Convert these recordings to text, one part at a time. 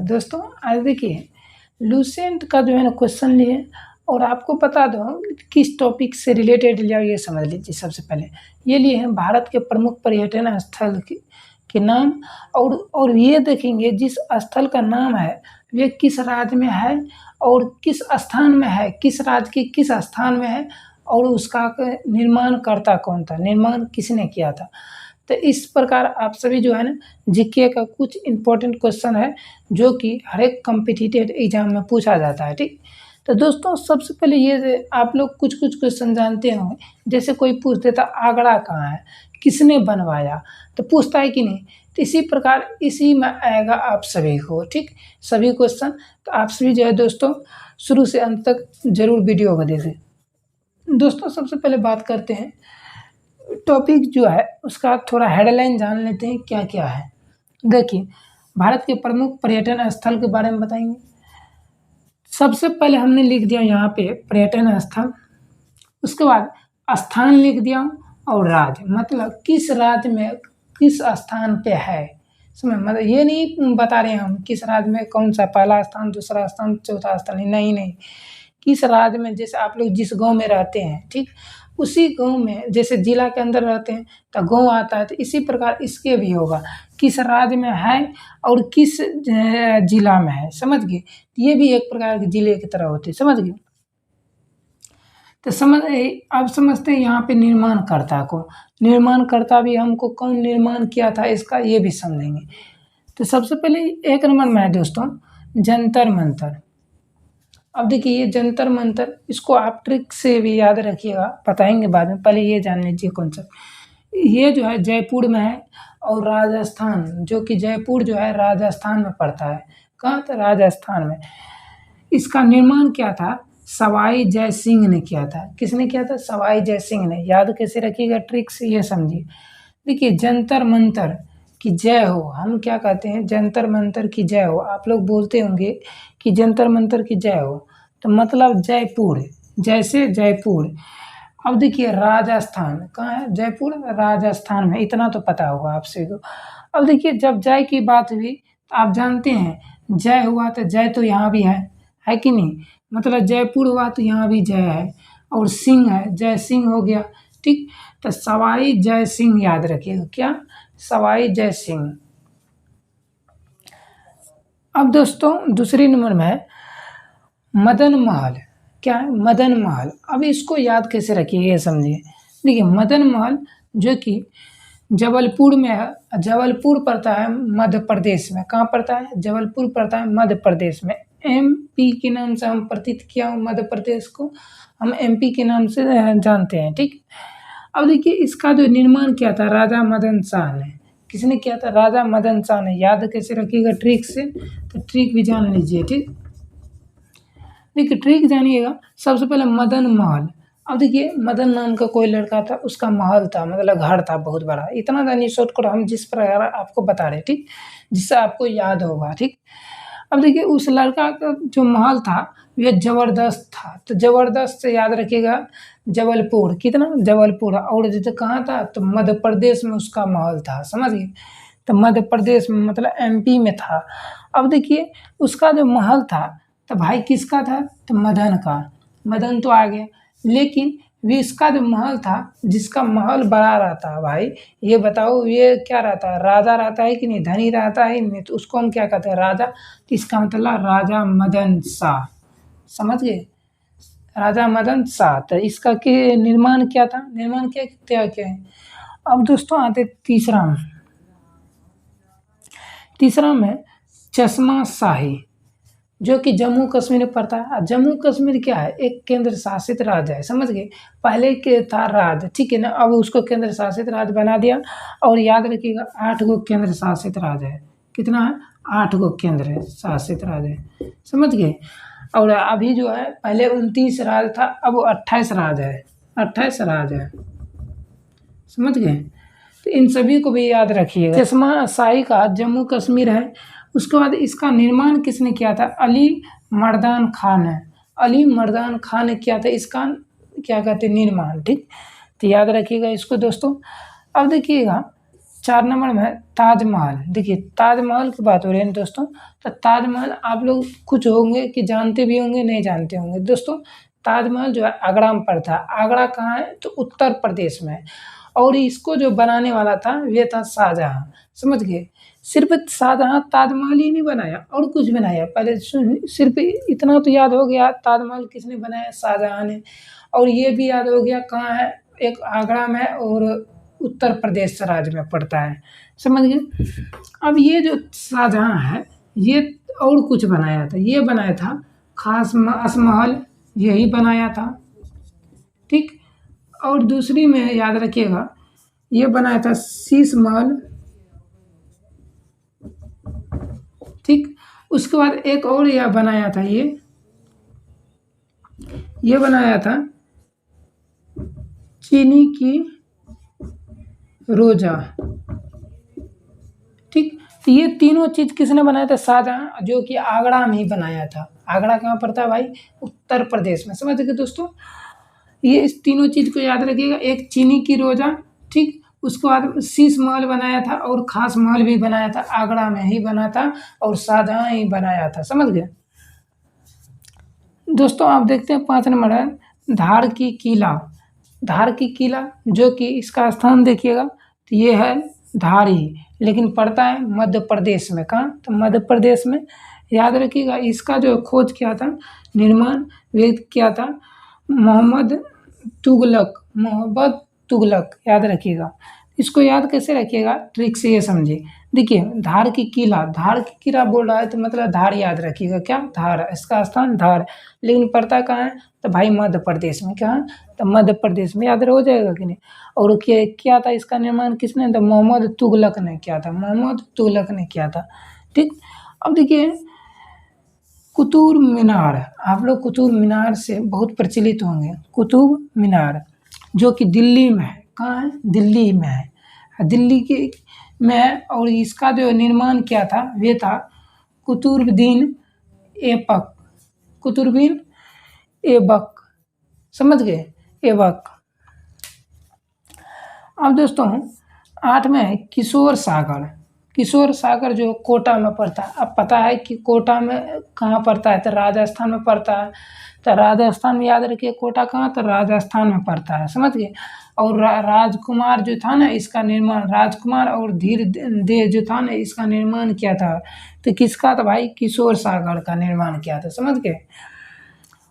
दोस्तों आज देखिए लूसेंट का जो है ना क्वेश्चन लिए और आपको बता दो किस टॉपिक से रिलेटेड लिया ये समझ लीजिए। सबसे पहले ये लिए हैं भारत के प्रमुख पर्यटन स्थल के नाम और ये देखेंगे जिस स्थल का नाम है वे किस राज्य में है और किस स्थान में है, किस राज्य के किस स्थान में है और उसका निर्माणकर्ता कौन था, निर्माण किसने किया था। तो इस प्रकार आप सभी जो है ना जीके का कुछ इम्पोर्टेंट क्वेश्चन है जो कि हर एक कॉम्पिटिटिव एग्जाम में पूछा जाता है। ठीक, तो दोस्तों सबसे पहले ये आप लोग कुछ क्वेश्चन जानते होंगे, जैसे कोई पूछ देता आगरा कहाँ है, किसने बनवाया, तो पूछता है कि नहीं। तो इसी प्रकार इसी में आएगा आप सभी को। ठीक, सभी क्वेश्चन तो आप सभी जो है दोस्तों शुरू से अंत तक जरूर वीडियो को देखें। दोस्तों सबसे पहले बात करते हैं टॉपिक जो है उसका थोड़ा हेडलाइन जान लेते हैं क्या क्या है। देखिए भारत के प्रमुख पर्यटन स्थल के बारे में बताएंगे। सबसे पहले हमने लिख दिया यहाँ पे पर्यटन स्थल, उसके बाद स्थान लिख दिया और राज्य, मतलब किस राज्य में किस स्थान पे है। समझ, मतलब ये नहीं बता रहे हम किस राज्य में कौन सा पहला स्थान, दूसरा स्थान, चौथा स्थान, नहीं, किस राज्य में। जैसे आप लोग जिस गांव में रहते हैं, ठीक, उसी गांव में जैसे जिला के अंदर रहते हैं तो गांव आता है, तो इसी प्रकार इसके भी होगा किस राज्य में है और किस जिला में है। समझ गए, ये भी एक प्रकार के जिले की तरह होते हैं। समझ गए, तो अब समझते हैं यहाँ पे निर्माणकर्ता को। निर्माणकर्ता भी हमको कौन निर्माण किया था इसका ये भी समझेंगे। तो सबसे पहले एक नंबर में है दोस्तों जंतर मंतर। अब देखिए ये जंतर मंतर, इसको आप ट्रिक से भी याद रखिएगा, बताएंगे बाद में, पहले ये जान लीजिए कॉन्सेप्ट। ये जो है जयपुर में है और राजस्थान, जो कि जयपुर जो है राजस्थान में पड़ता है। कहाँ था? राजस्थान में। इसका निर्माण क्या था? सवाई जय सिंह ने किया था। किसने किया था? सवाई जय सिंह ने। याद कैसे रखिएगा ट्रिक से ये समझिए। देखिए जंतर मंतर की जय हो, हम क्या कहते हैं? जंतर मंतर की जय हो। आप लोग बोलते होंगे कि जंतर मंतर की जय हो, तो मतलब जयपुर, जैसे जयपुर। अब देखिए राजस्थान कहाँ है? जयपुर राजस्थान में, इतना तो पता होगा आपसे को। अब देखिए जब जय की बात हुई तो आप जानते हैं जय हुआ तो जय तो यहाँ भी है कि नहीं? मतलब जयपुर हुआ तो यहाँ भी जय है और सिंह है, जय सिंह हो गया। ठीक, तो सवाई जय सिंह याद रखिएगा। क्या? सवाई जय सिंह। अब दोस्तों दूसरी नंबर में है मदन महल। क्या है? मदन महल। अब इसको याद कैसे रखिए ये समझिए। देखिए मदन महल जो कि जबलपुर में है, जबलपुर पड़ता है मध्य प्रदेश में। कहाँ पड़ता है? जबलपुर पड़ता है मध्य प्रदेश में। एमपी के नाम से हम प्रतीत किया हूँ, मध्य प्रदेश को हम एमपी के नाम से जानते हैं। ठीक, अब देखिए इसका जो निर्माण किया था राजा मदन शाह ने। किसने किया था? राजा मदन शाह ने। याद कैसे रखिएगा ट्रिक से, तो ट्रिक भी जान लीजिए। ठीक, देखिए ट्रिक जानिएगा। सबसे पहले मदन महल। अब देखिए मदन नाम का कोई लड़का था, उसका महल था, मतलब घर था बहुत बड़ा। इतना जानिए शॉर्टकट हम जिस प्रकार आपको बता रहे, ठीक, जिससे आपको याद होगा। ठीक, अब देखिए उस लड़का का जो महल था यह जबरदस्त था, तो जबरदस्त से याद रखिएगा जबलपुर। कितना? जबलपुर। और जैसे कहाँ था? तो मध्य प्रदेश में उसका महल था। समझ गए, तो मध्य प्रदेश में मतलब एमपी में था। अब देखिए उसका जो महल था तो भाई किसका था? तो मदन का। मदन तो आ गया, लेकिन वे इसका जो महल था, जिसका महल बड़ा रहता है भाई, ये बताओ ये क्या रहता है? राजा रहता है कि नहीं? धनी रहता है नहीं, तो उसको हम क्या कहते हैं? राजा। तो इसका मतलब राजा मदन शाह। समझ गए, राजा मदन शाह। तो इसका के निर्माण क्या था? निर्माण क्या क्या है? अब दोस्तों आते तीसरा में चश्मा शाही, जो कि जम्मू कश्मीर में पड़ता है। जम्मू कश्मीर क्या है? एक केंद्र शासित राज्य है। समझ गए, पहले के था राज्य, ठीक है ना, अब उसको केंद्र शासित राज्य बना दिया। और याद रखिएगा 8 गो केंद्र शासित राज्य है। कितना है? 8 गो केंद्र शासित राज्य है। समझ गए, और अभी जो है पहले 29 राज्य था, अब 28 राज्य है। 28 राज्य है। समझ गए, तो इन सभी को भी याद रखिएगा। चश्मा शाही का जम्मू कश्मीर है। उसके बाद इसका निर्माण किसने किया था? अली मर्दान खान है। अली मर्दान खान ने किया था इसका क्या कहते हैं? निर्माण। ठीक, तो याद रखिएगा इसको दोस्तों। अब देखिएगा 4 नंबर में है ताजमहल। देखिए ताजमहल की बात हो रही है ना दोस्तों, तो ताजमहल आप लोग कुछ होंगे कि जानते भी होंगे, नहीं जानते होंगे। दोस्तों ताजमहल जो है आगरा में पड़ता है। आगरा कहाँ है? तो उत्तर प्रदेश में है। और इसको जो बनाने वाला था ये था शाहजहाँ, समझ गए। सिर्फ शाहजहाँ ताजमहल ही नहीं बनाया, और कुछ बनाया। पहले सिर्फ इतना तो याद हो गया, ताजमहल किसने बनाया? शाहजहाँ ने। और ये भी याद हो गया कहाँ है? एक आगरा में और उत्तर प्रदेश राज्य में पड़ता है, समझ गए। अब ये जो शाहजहाँ है ये और कुछ बनाया था। ये बनाया था खास महल, यही बनाया था, ठीक। और दूसरी में याद रखिएगा ये बनाया था शीश महल, ठीक। उसके बाद एक और यह बनाया था, ये बनाया था चीनी की रोजा, ठीक। तो ये तीनों चीज किसने बनाया था? शाहजहाँ, जो कि आगरा में ही बनाया था। आगरा कहाँ पड़ता है भाई? उत्तर प्रदेश में, समझ गए दोस्तों। ये इस तीनों चीज को याद रखिएगा। एक चीनी की रोजा, ठीक। उसके बाद शीश महल बनाया था, और खास महल भी बनाया था, आगरा में ही बना था, और शाहजहाँ ही बनाया था, समझ गए दोस्तों। आप देखते हैं 5 नंबर है धार की किला। धार की किला जो कि इसका स्थान देखिएगा, तो ये है धार ही, लेकिन पड़ता है मध्य प्रदेश में। कहाँ? तो मध्य प्रदेश में। याद रखिएगा इसका जो खोज किया था, निर्माण वेद किया था मोहम्मद तुगलक, याद रखिएगा। इसको याद कैसे रखिएगा? ट्रिक से ये समझिए। देखिए धार की किला बोल रहा है, तो मतलब धार याद रखिएगा। क्या? धार, इसका स्थान धार, लेकिन पड़ता कहाँ है? तो भाई मध्य प्रदेश में। कहाँ? तो मध्य प्रदेश में, याद हो जाएगा कि नहीं। और क्या था इसका निर्माण किसने? तो मोहम्मद तुगलक ने किया था, मोहम्मद तुगलक ने किया था, ठीक। अब देखिए कुतुब मीनार, आप लोग कुतुब मीनार से बहुत प्रचलित होंगे। कुतुब मीनार जो कि दिल्ली में है। कहाँ है? दिल्ली में है, दिल्ली की में है। और इसका जो निर्माण किया था वे था कुतुबुद्दीन ऐबक, कुतुबुद्दीन ऐबक, समझ गए, ऐबक। अब दोस्तों 8 में है किशोर सागर। किशोर सागर जो कोटा में पड़ता है। अब पता है कि कोटा में कहाँ पड़ता है? तो राजस्थान में पड़ता है। तो राजस्थान में याद रखिए कोटा कहाँ? तो राजस्थान में पड़ता है, समझ गए। और राजकुमार जो था ना, इसका निर्माण, राजकुमार और धीर देव जो था ना, इसका निर्माण किया था। तो किसका? तो भाई किशोर सागर का निर्माण किया था, समझ गए।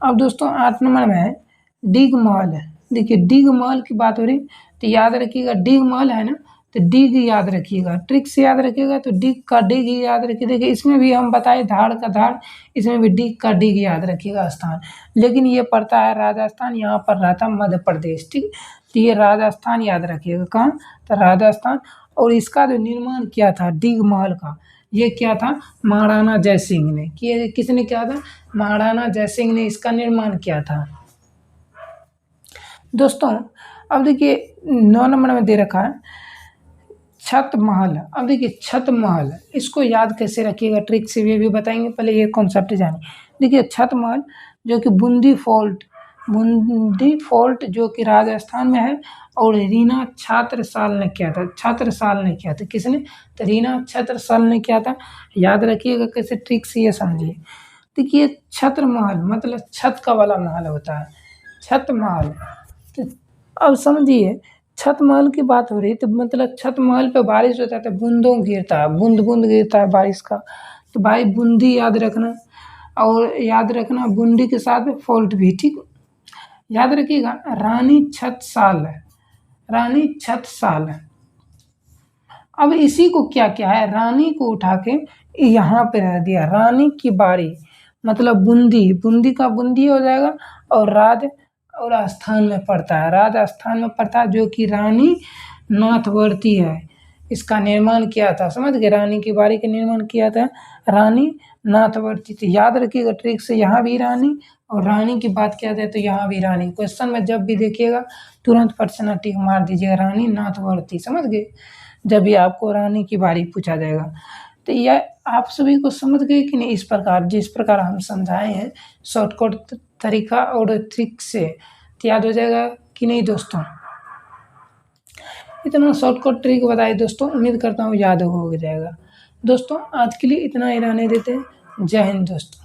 अब दोस्तों 8 नंबर में है डिग महल। देखिए डिग महल की बात हो रही, तो याद रखिएगा डिग महल है ना, तो डिग याद रखिएगा, ट्रिक से याद रखिएगा। तो डिग का डिग याद रखिए। देखिए इसमें भी हम बताए धार का धार, इसमें भी डिग का डिग याद रखिएगा स्थान। लेकिन ये पड़ता है राजस्थान, यहाँ पर रहता मध्य प्रदेश, ठीक। तो ये राजस्थान याद रखिएगा। कहाँ? तो राजस्थान। और इसका जो निर्माण किया था डिग महल का, ये क्या था? महाराणा जय सिंह ने। किसने किया था? महाराणा जय सिंह ने इसका निर्माण किया था दोस्तों। अब देखिए 9 नंबर में दे रखा है छत महल। अब देखिए छत महल, इसको याद कैसे रखिएगा, ट्रिक से भी बताएंगे। पहले ये कॉन्सेप्ट जानिए। देखिए छत महल जो कि बूंदी फोर्ट जो कि राजस्थान में है, और रीना छात्रसाल ने किया था। किसने? तो रीना छात्रसाल ने किया था। याद रखिएगा कैसे, ट्रिक से ये समझिए। देखिए छत्र महल मतलब छत का वाला महल होता है, छत महल। तो अब समझिए छत महल की बात हो रही, तो मतलब छत महल पे बारिश होता है तो बूंद बूंद गिरता है बारिश का। तो भाई बूंदी याद रखना, और याद रखना बूंदी के साथ फॉल्ट भी, ठीक। याद रखिएगा रानी छत्रसाल। अब इसी को क्या है, रानी को उठा के यहाँ पे रह दिया, रानी की बारी। मतलब बूंदी का बूंदी हो जाएगा, और स्थान में पड़ता है, राजस्थान में पड़ता है, जो कि रानी नाथवर्ती है, इसका निर्माण किया था, समझ गए। रानी की बारी का निर्माण किया था रानी नाथवर्ती थी। याद रखिएगा ट्रिक से, यहाँ भी रानी, और रानी की बात किया जाए तो यहाँ भी रानी। क्वेश्चन में जब भी देखिएगा तुरंत पर्सनल टिक मार दीजिएगा, रानी नाथवर्ती, समझ गए। जब भी आपको रानी की बारी पूछा जाएगा, तो यह आप सभी को समझ गए कि नहीं। इस प्रकार जिस प्रकार हम समझाए हैं शॉर्टकट तरीका और ट्रिक से, तो याद हो जाएगा कि नहीं दोस्तों। इतना शॉर्टकट ट्रिक बताए दोस्तों, उम्मीद करता हूँ याद हो जाएगा। दोस्तों आज के लिए इतना ही रहने देते हैं। जय हिंद दोस्तों।